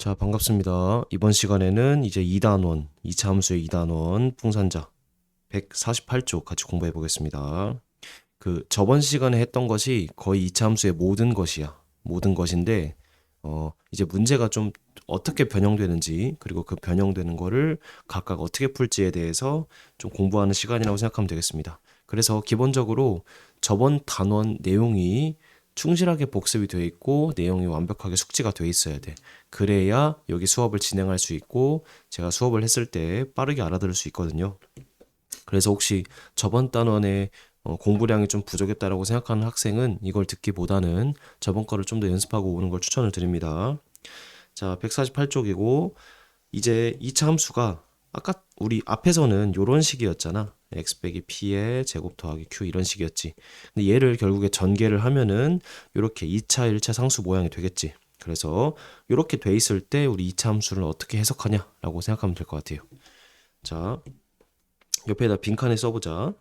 자, 반갑습니다. 이번 시간에는 이제 2단원, 2차 함수의 2단원 풍산자 148쪽 같이 공부해 보겠습니다. 저번 시간에 했던 것이 거의 2차 함수의 모든 것이야. 모든 것인데 이제 문제가 좀 어떻게 변형되는지, 그리고 그 변형되는 거를 각각 어떻게 풀지에 대해서 좀 공부하는 시간이라고 생각하면 되겠습니다. 그래서 기본적으로 저번 단원 내용이 충실하게 복습이 되어 있고 내용이 완벽하게 숙지가 되어 있어야 돼. 그래야 여기 수업을 진행할 수 있고 제가 수업을 했을 때 빠르게 알아들을 수 있거든요. 그래서 혹시 저번 단원에 공부량이 좀 부족했다라고 생각하는 학생은 이걸 듣기보다는 저번 거를 좀 더 연습하고 오는 걸 추천을 드립니다. 자, 148쪽이고 이제 2차 함수가 아까 우리 앞에서는 이런 식이었잖아. x 빼기 p의 제곱 더하기 q 이런 식이었지. 근데 얘를 결국에 전개를 하면은 이렇게 2차, 1차 상수 모양이 되겠지. 그래서 이렇게 돼 있을 때 우리 2차 함수를 어떻게 해석하냐라고 생각하면 될 것 같아요. 자, 옆에다 빈칸에 써보자.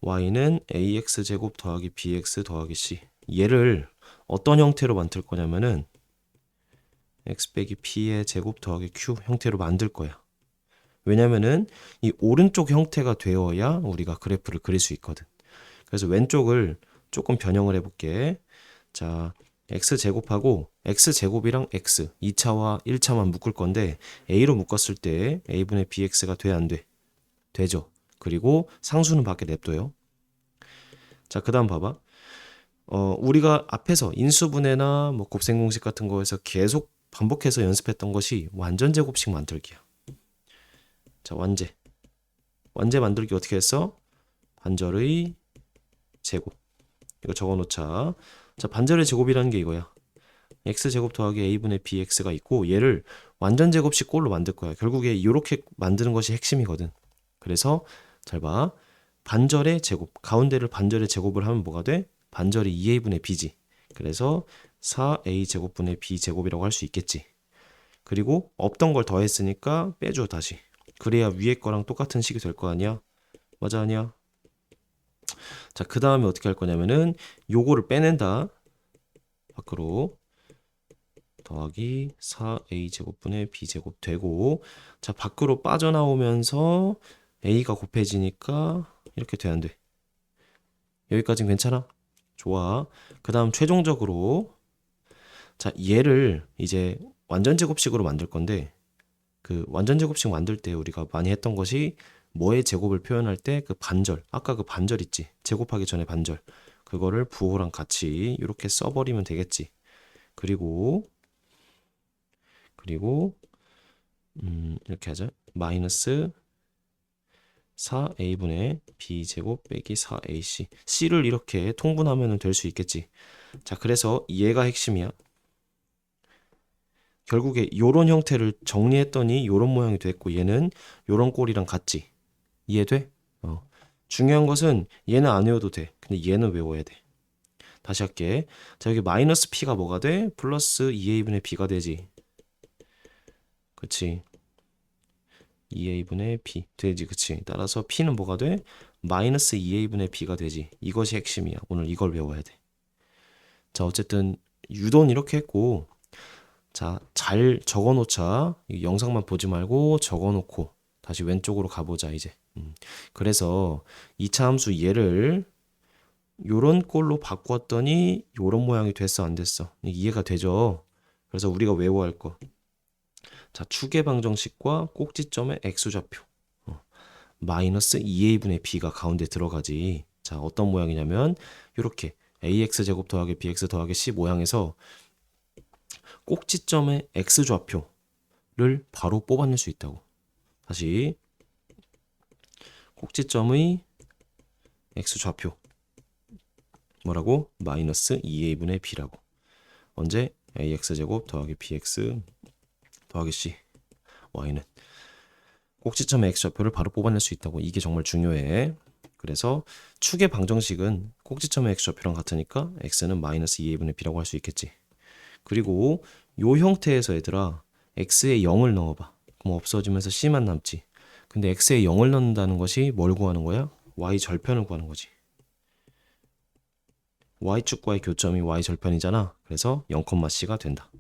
y는 ax 제곱 더하기 bx 더하기 c. 얘를 어떤 형태로 만들 거냐면은 x 빼기 p의 제곱 더하기 q 형태로 만들 거야. 왜냐면은 이 오른쪽 형태가 되어야 우리가 그래프를 그릴 수 있거든. 그래서 왼쪽을 조금 변형을 해볼게. 자, x제곱하고 x제곱이랑 x 2차와 1차만 묶을 건데 a로 묶었을 때 a분의 bx가 돼 안 돼? 되죠. 그리고 상수는 밖에 냅둬요. 자, 그 다음 봐봐. 우리가 앞에서 인수분해나 뭐 곱셈공식 같은 거에서 계속 반복해서 연습했던 것이 완전제곱식 만들기야. 자, 완제 만들기 어떻게 했어? 반절의 제곱. 이거 적어놓자. 자, 반절의 제곱이라는 게 이거야. x제곱 더하기 a분의 bx가 있고 얘를 완전 제곱식 꼴로 만들 거야. 결국에 이렇게 만드는 것이 핵심이거든. 그래서 잘 봐. 반절의 제곱. 가운데를 반절의 제곱을 하면 뭐가 돼? 반절이 2a분의 b지. 그래서 4a 제곱분의 b 제곱이라고 할 수 있겠지. 그리고 없던 걸 더했으니까 빼줘 다시. 그래야 위에 거랑 똑같은 식이 될 거 아니야? 맞아 아니야? 자, 그 다음에 어떻게 할 거냐면은 요거를 빼낸다. 밖으로 더하기 4a 제곱분의 b 제곱 되고, 자, 밖으로 빠져나오면서 a가 곱해지니까 이렇게 돼 안 돼? 여기까지는 괜찮아? 좋아. 그 다음 최종적으로 자, 얘를 이제 완전 제곱식으로 만들 건데 그 완전 제곱식 만들 때 우리가 많이 했던 것이 뭐의 제곱을 표현할 때 그 반절, 아까 그 반절 있지? 제곱하기 전에 반절. 그거를 부호랑 같이 이렇게 써버리면 되겠지. 그리고 이렇게 하자. 마이너스 4a분의 b제곱 빼기 4ac. c를 이렇게 통분하면 될 수 있겠지. 자, 그래서 얘가 핵심이야. 결국에 요런 형태를 정리했더니 요런 모양이 됐고 얘는 요런 꼴이랑 같지. 이해돼? 중요한 것은 얘는 안 외워도 돼. 근데 얘는 외워야 돼. 다시 할게. 자, 여기 마이너스 p가 뭐가 돼? 플러스 2a분의 b가 되지. 그치? 2a분의 b 되지. 그치? 따라서 p는 뭐가 돼? 마이너스 2a분의 b가 되지. 이것이 핵심이야. 오늘 이걸 외워야 돼. 자, 어쨌든 유도는 이렇게 했고, 자, 잘 적어놓자. 이 영상만 보지 말고 적어놓고 다시 왼쪽으로 가보자 이제. 그래서 2차 함수 얘를 요런 꼴로 바꿨더니 요런 모양이 됐어 안 됐어? 이해가 되죠? 그래서 우리가 외워야 할 거. 자, 추계 방정식과 꼭지점의 x좌표. 마이너스 2a분의 b가 가운데 들어가지. 자, 어떤 모양이냐면 이렇게 ax 제곱 더하기 bx 더하기 c 모양에서 꼭지점의 x좌표를 바로 뽑아낼 수 있다고. 다시 꼭지점의 x좌표 뭐라고? 마이너스 2a분의 b라고. 언제? ax 제곱 더하기 bx 더하기 c y는 꼭지점의 x좌표를 바로 뽑아낼 수 있다고. 이게 정말 중요해. 그래서 축의 방정식은 꼭지점의 x좌표랑 같으니까 x는 마이너스 2a분의 b라고 할 수 있겠지. 그리고 요 형태에서 얘들아 x에 0을 넣어봐. 그럼 없어지면서 c만 남지. 근데 x에 0을 넣는다는 것이 뭘 구하는 거야? y 절편을 구하는 거지. y축과의 교점이 y 절편이잖아. 그래서 0,c가 된다.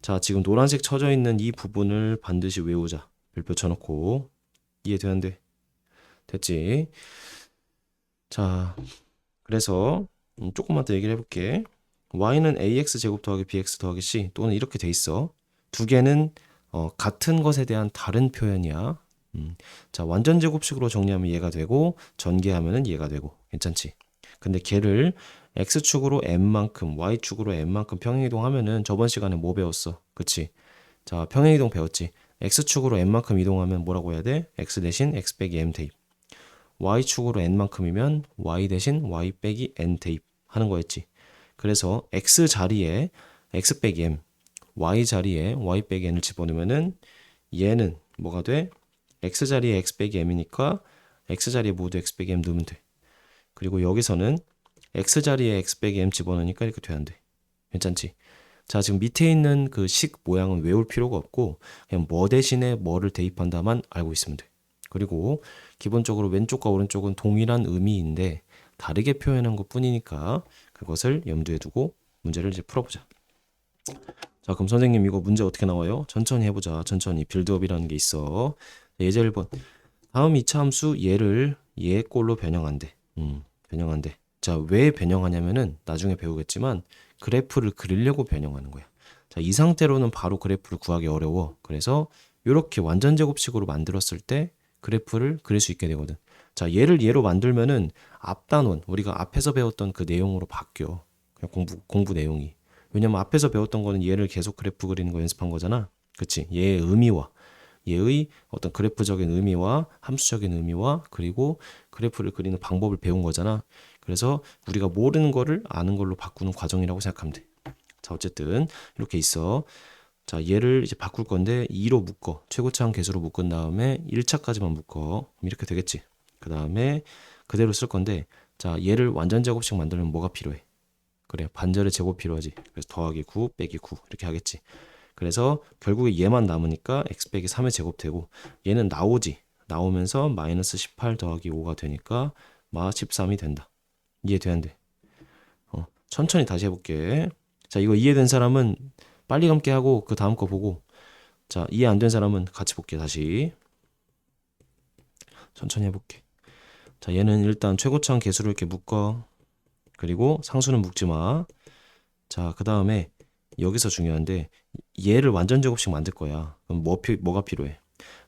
자, 지금 노란색 쳐져 있는 이 부분을 반드시 외우자. 별표 쳐놓고. 이해되는데? 됐지? 자, 그래서 조금만 더 얘기를 해볼게. y는 ax 제곱 더하기 bx 더하기 c 또는 이렇게 돼 있어. 두 개는 같은 것에 대한 다른 표현이야. 자, 완전 제곱식으로 정리하면 얘가 되고 전개하면은 얘가 되고 괜찮지? 근데 걔를 x축으로 n만큼 y축으로 n만큼 평행이동하면은 저번 시간에 뭐 배웠어? 그치? 자, 평행이동 배웠지? x축으로 n만큼 이동하면 뭐라고 해야 돼? x 대신 x 빼기 m 대입. y축으로 n만큼이면 y 대신 y 빼기 n 대입 하는 거였지. 그래서 x 자리에 x 빼기 m, y 자리에 y 빼기 n을 집어넣으면은 얘는 뭐가 돼? x 자리에 x 빼기 m이니까 x 자리에 모두 x 빼기 m 넣으면 돼. 그리고 여기서는 x 자리에 x 빼기 m 집어넣으니까 이렇게 돼야 안 돼. 괜찮지? 자, 지금 밑에 있는 그 식 모양은 외울 필요가 없고 그냥 뭐 대신에 뭐를 대입한다만 알고 있으면 돼. 그리고 기본적으로 왼쪽과 오른쪽은 동일한 의미인데 다르게 표현한 것 뿐이니까 그것을 염두에 두고 문제를 이제 풀어보자. 자, 그럼 선생님 이거 문제 어떻게 나와요? 천천히 해보자. 천천히. 빌드업이라는 게 있어. 예제 1번. 다음 이차 함수 얘를 얘 꼴로 변형한대. 변형한대. 자, 왜 변형하냐면은 나중에 배우겠지만 그래프를 그리려고 변형하는 거야. 자, 이 상태로는 바로 그래프를 구하기 어려워. 그래서 이렇게 완전 제곱식으로 만들었을 때 그래프를 그릴 수 있게 되거든. 자, 얘를 얘로 만들면은 앞 단원, 우리가 앞에서 배웠던 그 내용으로 바뀌어. 그냥 공부 내용이. 왜냐면 앞에서 배웠던 거는 얘를 계속 그래프 그리는 거 연습한 거잖아. 그치? 얘의 의미와 얘의 어떤 그래프적인 의미와 함수적인 의미와 그리고 그래프를 그리는 방법을 배운 거잖아. 그래서 우리가 모르는 거를 아는 걸로 바꾸는 과정이라고 생각하면 돼. 자, 어쨌든 이렇게 있어. 자, 얘를 이제 바꿀 건데 2로 묶어. 최고차항 계수로 묶은 다음에 1차까지만 묶어. 그럼 이렇게 되겠지. 그 다음에 그대로 쓸 건데 자, 얘를 완전 제곱식 만들면 뭐가 필요해? 그래, 반절의 제곱 필요하지. 그래서 더하기 9 빼기 9 이렇게 하겠지. 그래서 결국에 얘만 남으니까 x 빼기 3의 제곱 되고 얘는 나오지. 나오면서 마이너스 18 더하기 5가 되니까 마 13이 된다. 이해되는데. 천천히 다시 해볼게. 자, 이거 이해된 사람은 빨리 감게 하고 그 다음 거 보고 자, 이해 안 된 사람은 같이 볼게. 다시 천천히 해볼게. 자, 얘는 일단 최고차항 계수를 이렇게 묶어. 그리고 상수는 묶지 마. 자, 그 다음에 여기서 중요한데 얘를 완전 제곱식 만들 거야. 그럼 뭐가 필요해?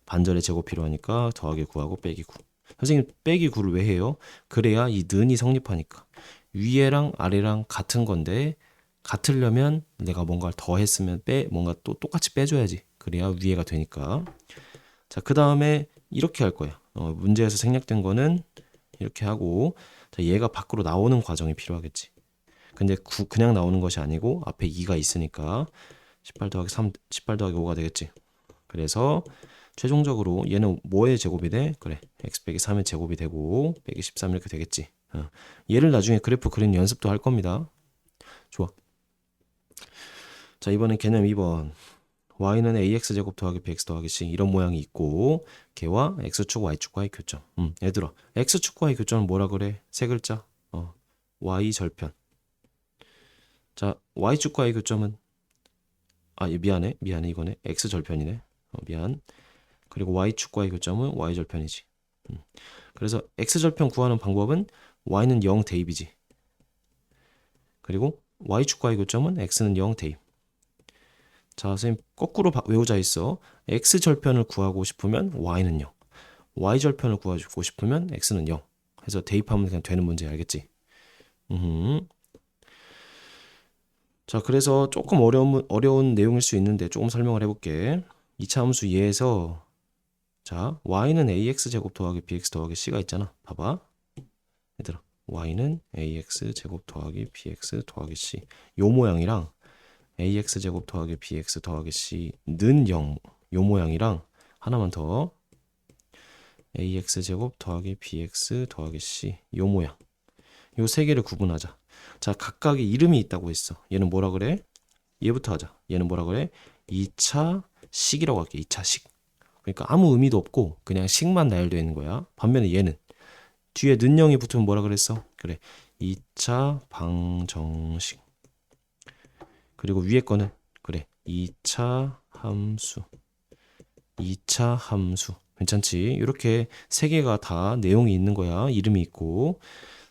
반절의 제곱 필요하니까 더하기 9하고 빼기 9. 선생님 빼기 9를 왜 해요? 그래야 이 는이 성립하니까. 위에랑 아래랑 같은 건데 같으려면 내가 뭔가를 더 했으면 뭔가 또 똑같이 빼줘야지. 그래야 위에가 되니까. 자, 그 다음에 이렇게 할 거야. 문제에서 생략된 거는 이렇게 하고 자, 얘가 밖으로 나오는 과정이 필요하겠지. 근데 그냥 나오는 것이 아니고 앞에 2가 있으니까 18 더하기 3, 18 더하기 5가 되겠지. 그래서 최종적으로 얘는 뭐의 제곱이 돼? 그래, x 빼기 3의 제곱이 되고 빼기 13 이렇게 되겠지. 얘를 나중에 그래프 그리는 연습도 할 겁니다. 좋아. 자, 이번엔 개념 2번. y는 ax 제곱 더하기 bx 더하기 c 이런 모양이 있고 걔와 x축 y축과의 교점. 얘들아, x축과의 교점은 뭐라 그래? 세 글자. y 절편. 자, y축과의 교점은 미안해 이거네. x 절편이네. 미안. 그리고 y축과의 교점은 y 절편이지. 그래서 x 절편 구하는 방법은 y는 0 대입이지. 그리고 y축과의 교점은 x는 0 대입. 자, 선생님 거꾸로 외우자 했어. x 절편을 구하고 싶으면 y는 0. y 절편을 구하고 싶으면 x는 0. 해서 대입하면 그냥 되는 문제 알겠지? 자, 그래서 조금 어려운 내용일 수 있는데 조금 설명을 해볼게. 이차 함수 얘에서 자, y는 ax 제곱 더하기 bx 더하기 c가 있잖아. 봐봐. 얘들아, y는 ax 제곱 더하기 bx 더하기 c 요 모양이랑 ax 제곱 더하기 bx 더하기 c는 0 요 모양이랑 하나만 더 ax 제곱 더하기 bx 더하기 c 요 모양 요 세 개를 구분하자. 자, 각각의 이름이 있다고 했어. 얘는 뭐라 그래? 얘부터 하자. 얘는 뭐라 그래? 2차 식이라고 할게. 2차 식. 그러니까 아무 의미도 없고 그냥 식만 나열되어 있는 거야. 반면에 얘는 뒤에 는영이 붙으면 뭐라 그랬어? 그래, 2차 방정식. 그리고 위에 거는 그래, 2차 함수. 2차 함수. 괜찮지? 이렇게 세 개가 다 내용이 있는 거야. 이름이 있고.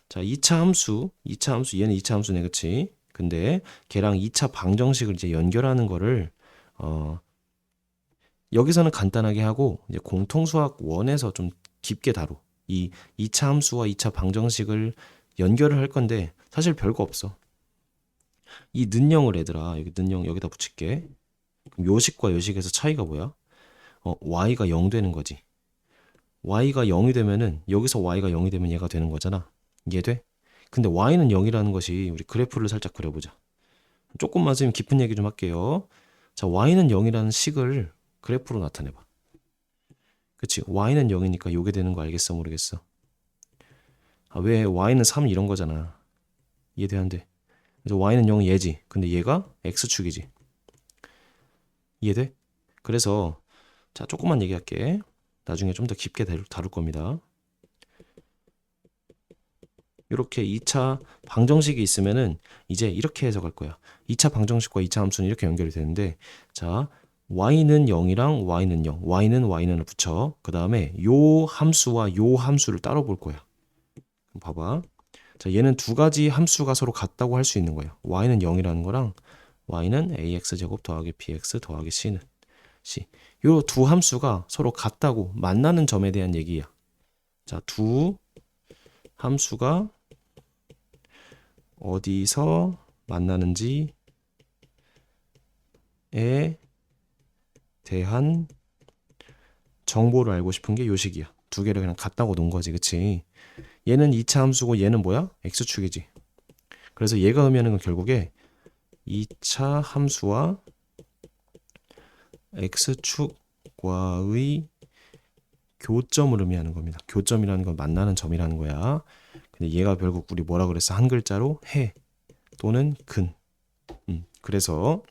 자, 2차 함수. 2차 함수. 얘는 2차 함수네. 그치? 근데 걔랑 2차 방정식을 이제 연결하는 거를 여기서는 간단하게 하고 이제 공통수학 1에서 좀 깊게 다뤄. 이 2차 함수와 2차 방정식을 연결을 할 건데 사실 별거 없어. 이 는영을 얘들아 여기 는영 여기다 붙일게. 그럼 요식과 요식에서 차이가 뭐야? y가 0 되는 거지. y가 0이 되면은 여기서 y가 0이 되면 얘가 되는 거잖아. 이해돼? 근데 y는 0이라는 것이 우리 그래프를 살짝 그려보자. 조금만 선생님 깊은 얘기 좀 할게요. 자, y는 0이라는 식을 그래프로 나타내봐. 그치? y는 0이니까 요게 되는 거 알겠어? 모르겠어? 아, 왜 y는 3 이런 거잖아. 이해돼 안 돼? 그래서 y는 0은 얘지. 근데 얘가 x축이지. 이해돼? 그래서 자, 조금만 얘기할게. 나중에 좀 더 깊게 다룰 겁니다. 이렇게 2차 방정식이 있으면은 이제 이렇게 해석할 거야. 2차 방정식과 2차 함수는 이렇게 연결이 되는데 자, y는 0이랑 y는 0, y는을 붙여. 그 다음에 요 함수와 요 함수를 따로 볼 거야. 봐봐. 자, 얘는 두 가지 함수가 서로 같다고 할 수 있는 거예요. y는 0이라는 거랑 y는 ax제곱 더하기 bx 더하기 c는 c. 요 두 함수가 서로 같다고 만나는 점에 대한 얘기야. 자, 두 함수가 어디서 만나는지에 대한 정보를 알고 싶은 게 요식이야. 두 개를 그냥 같다고 놓은 거지, 그치? 얘는 2차 함수고 얘는 뭐야? x축이지. 그래서 얘가 의미하는 건 결국에 2차 함수와 x축과의 교점을 의미하는 겁니다. 교점이라는 건 만나는 점이라는 거야. 근데 얘가 결국 우리 뭐라 그랬어? 한 글자로 해 또는 근. 그래서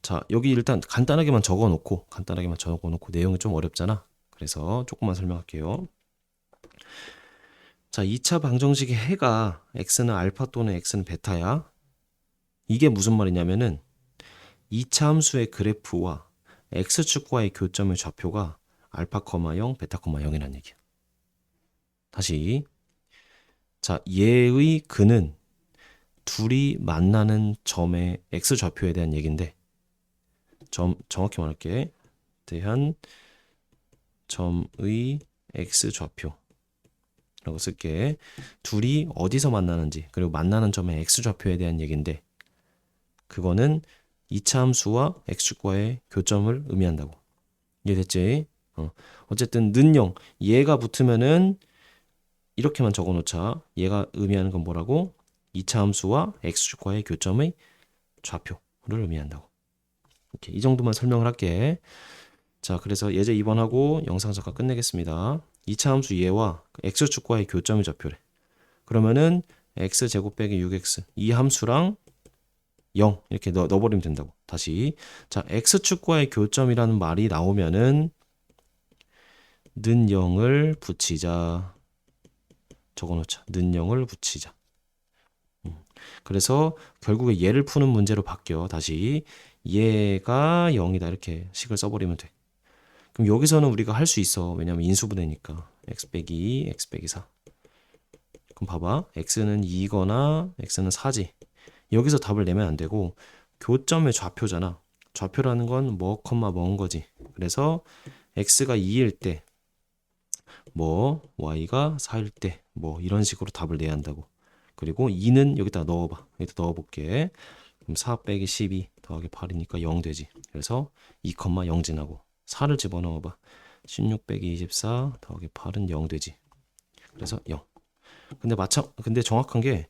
자, 여기 일단 간단하게만 적어놓고 내용이 좀 어렵잖아. 그래서 조금만 설명할게요. 자, 2차 방정식의 해가 x는 알파 또는 x는 베타야. 이게 무슨 말이냐면은 2차 함수의 그래프와 x축과의 교점의 좌표가 알파, 0, 베타, 0이라는 얘기야. 다시. 자, 얘의 근은 둘이 만나는 점의 x좌표에 대한 얘기인데 정확히 말할게. 대한 점의 x좌표라고 쓸게. 둘이 어디서 만나는지 그리고 만나는 점의 x좌표에 대한 얘기인데 그거는 2차 함수와 x축과의 교점을 의미한다고. 이해됐지? 어쨌든 는영 얘가 붙으면은 이렇게만 적어놓자. 얘가 의미하는 건 뭐라고? 2차 함수와 x축과의 교점의 좌표를 의미한다고. 이렇게 이 정도만 설명을 할게. 자, 그래서 예제 2번하고 영상 잠깐 끝내겠습니다. 2차 함수 얘와 x축과의 교점의 좌표래. 그러면은 x제곱 빼기 6x 이 함수랑 0 이렇게 넣어버리면 된다고. 다시. 자, x축과의 교점이라는 말이 나오면은 는 0을 붙이자. 적어놓자. 는 0을 붙이자. 그래서 결국에 얘를 푸는 문제로 바뀌어. 다시 얘가 0이다 이렇게 식을 써버리면 돼. 그럼 여기서는 우리가 할 수 있어. 왜냐면 인수분해니까. x 빼기 2, x 빼기 4. 그럼 봐봐. x는 2거나 x는 4지. 여기서 답을 내면 안 되고 교점의 좌표잖아. 좌표라는 건 뭐, 뭐인 거지. 그래서 x가 2일 때 뭐, y가 4일 때 뭐 이런 식으로 답을 내야 한다고. 그리고 2는 여기다 넣어봐. 여기다 넣어볼게. 그럼 4 빼기 12 더하기 8이니까 0 되지. 그래서 2, 0 지나고 4를 집어넣어봐. 16 빼기 24 더하기 8은 0 되지. 그래서 0. 근데 정확한 게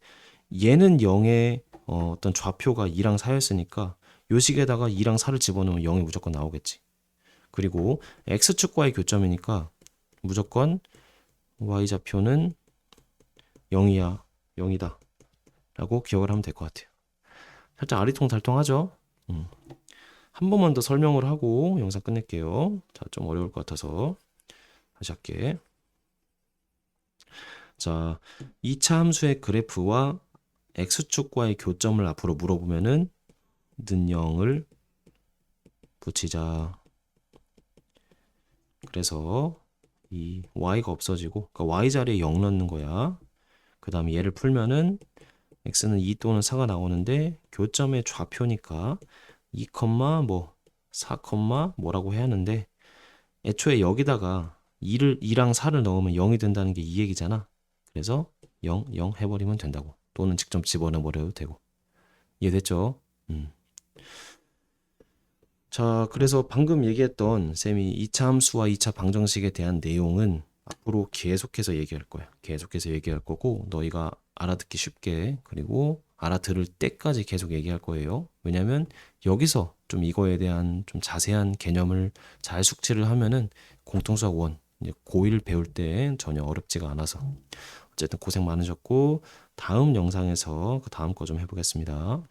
얘는 0의 어떤 좌표가 2랑 4였으니까 요 식에다가 2랑 4를 집어넣으면 0이 무조건 나오겠지. 그리고 x축과의 교점이니까 무조건 y좌표는 0이다 라고 기억을 하면 될 것 같아요. 살짝 아리통달통하죠? 한 번만 더 설명을 하고 영상 끝낼게요. 자, 좀 어려울 것 같아서 다시 할게. 자, 2차 함수의 그래프와 x축과의 교점을 앞으로 물어보면은 는 0을 붙이자. 그래서 이 y가 없어지고, 그러니까 y 자리에 0 넣는 거야. 그 다음에 얘를 풀면은 x는 2 또는 4가 나오는데 교점의 좌표니까 2, 뭐 4, 뭐라고 해야 하는데 애초에 여기다가 2랑 4를 넣으면 0이 된다는 게 이 얘기잖아. 그래서 0, 0 해버리면 된다고. 또는 직접 집어넣어버려도 되고. 이해됐죠? 자, 그래서 방금 얘기했던 쌤이 2차 함수와 2차 방정식에 대한 내용은 앞으로 계속해서 얘기할 거야. 계속해서 얘기할 거고 너희가 알아듣기 쉽게 그리고 알아들을 때까지 계속 얘기할 거예요. 왜냐면 여기서 좀 이거에 대한 좀 자세한 개념을 잘 숙지를 하면은 공통수학 원 이제 고1 배울 때 전혀 어렵지가 않아서 어쨌든 고생 많으셨고 다음 영상에서 그 다음 거 좀 해보겠습니다.